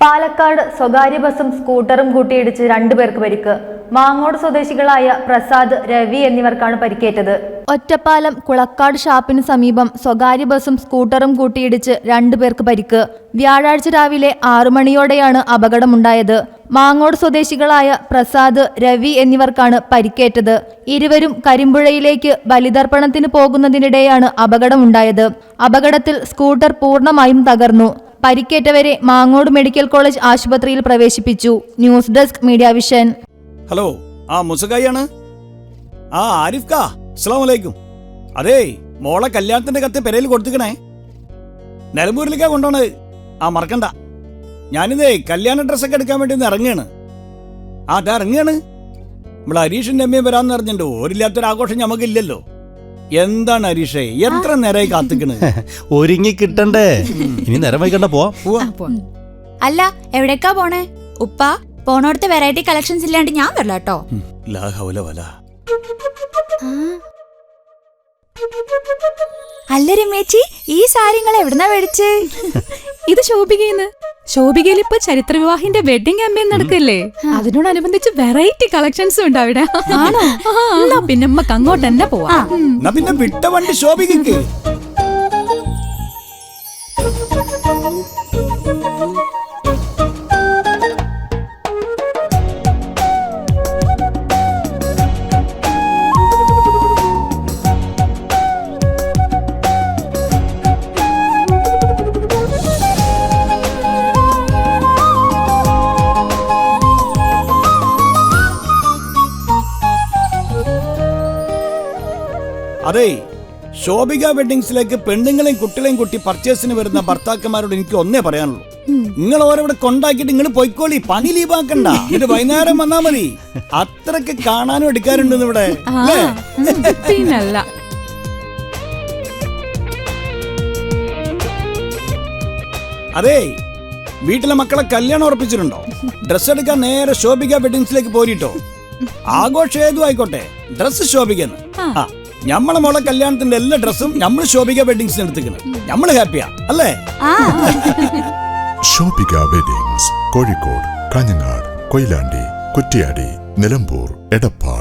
പാലക്കാട് സ്വകാര്യ ബസും സ്കൂട്ടറും കൂട്ടിയിടിച്ച് 2 പേർക്ക് പരിക്ക്. മാങ്ങോട് സ്വദേശികളായ പ്രസാദ്, രവി എന്നിവർക്കാണ് പരിക്കേറ്റത്. ഒറ്റപ്പാലം കുളക്കാട് ഷാപ്പിന് സമീപം സ്വകാര്യ ബസും സ്കൂട്ടറും കൂട്ടിയിടിച്ച് 2 പേർക്ക് പരിക്ക്. വ്യാഴാഴ്ച രാവിലെ 6 മണിയോടെയാണ് അപകടമുണ്ടായത്. മാങ്ങോട് സ്വദേശികളായ പ്രസാദ്, രവി എന്നിവർക്കാണ് പരിക്കേറ്റത്. ഇരുവരും കരിമ്പുഴയിലേക്ക് ബലിതർപ്പണത്തിന് പോകുന്നതിനിടെയാണ് അപകടമുണ്ടായത്. അപകടത്തിൽ സ്കൂട്ടർ പൂർണ്ണമായും തകർന്നു. പരിക്കേറ്റവരെ മാങ്ങോട് മെഡിക്കൽ കോളേജ് ആശുപത്രിയിൽ പ്രവേശിപ്പിച്ചു. News desk media vision. Hello, മുസകായാണ്. ആരിഫ് കാ, അസ്സലാമു അലൈക്കും. അതേ, മോളെ കല്യാണത്തിന്റെ കത്ത് പെരയിൽ കൊടുത്തിക്കണേ. നിലമ്പൂരിലേക്കാ കൊണ്ടോണത്. മറക്കണ്ട. ഞാനിതേ കല്യാണ ഡ്രസ്സൊക്കെ എടുക്കാൻ വേണ്ടി ഒന്ന് ഇറങ്ങുകയാണ്. ഇറങ്ങുകയാണ്. നമ്മളെ ഹരീഷിന്റെ അമ്മയും വരാന്ന് പറഞ്ഞിട്ടുണ്ടോ. ഒരില്ലാത്തൊരാഘോഷം ഞമ്മക്കില്ലല്ലോ. എന്താണ് ഹരീഷേ, എത്ര നേരമായി കാത്തിക്കണ്? ഒരുങ്ങി കിട്ടണ്ടേ? ഇനി നേരം വൈകണ്ട. പോവാ. അല്ല, എവിടേക്കാ പോണേ? ഉപ്പ പോണോടത്ത് വെറൈറ്റി കളക്ഷൻസ് ഇല്ലാണ്ട് ഞാൻ വരില്ല കേട്ടോ. അല്ല രമേച്ചി, ഈ സാരിങ്ങൾ എവിടുന്നാ മേടിച്ചേ? ഇത് ശോഭികന്ന്. ശോഭികയിൽ ഇപ്പൊ ചരിത്ര വിവാഹിന്റെ വെഡിങ് ക്യാമ്പയിൻ നടക്കല്ലേ, അതിനോടനുബന്ധിച്ച് വെറൈറ്റി കളക്ഷൻസും ഉണ്ട് അവിടെ. ആണോ? പിന്നെ നമ്മക്ക് അങ്ങോട്ട് തന്നെ പോവാം. പിന്നെ വിട്ട വണ്ടി ശോഭികക്ക്. അതെ, ശോഭിക വെഡിങ്സിലേക്ക് പെണ്ണുങ്ങളെയും കുട്ടികളെയും കുട്ടി പർച്ചേസിന് വരുന്ന ഭർത്താക്കന്മാരോട് എനിക്ക് ഒന്നേ പറയാനുള്ളൂ. നിങ്ങൾ ഓരോവിടെ കൊണ്ടാക്കിയിട്ട് നിങ്ങൾ പോയിക്കോളി, പണി ലീവാക്കണ്ട. ഇത് വൈകുന്നേരം വന്നാ മതി. അത്രക്ക് കാണാനും എടുക്കാറുണ്ടെന്ന് ഇവിടെ. പിന്നല്ല. അതെ, വീട്ടിലെ മക്കളെ കല്യാണം ഉറപ്പിച്ചിട്ടുണ്ടോ? ഡ്രസ് എടുക്കാൻ നേരെ ശോഭിക വെഡിങ്സിലേക്ക് പോരിട്ടോ. ആഘോഷം ഏതും ആയിക്കോട്ടെ, ഡ്രസ് ശോഭിക്കുന്നു. നമ്മളെ മോളെ കല്യാണത്തിന്റെ എല്ലാ ഡ്രസ്സും നമ്മൾ ശോഭിക വെഡിങ്സിന് എടുത്തിക്കണം. നമ്മൾ ഹാപ്പിയാ അല്ലേ? ശോഭിക വെഡിങ്സ്, കോഴിക്കോട്, കാഞ്ഞങ്ങാട്, കൊയിലാണ്ടി, കുറ്റിയാടി, നിലമ്പൂർ, എടപ്പാൾ.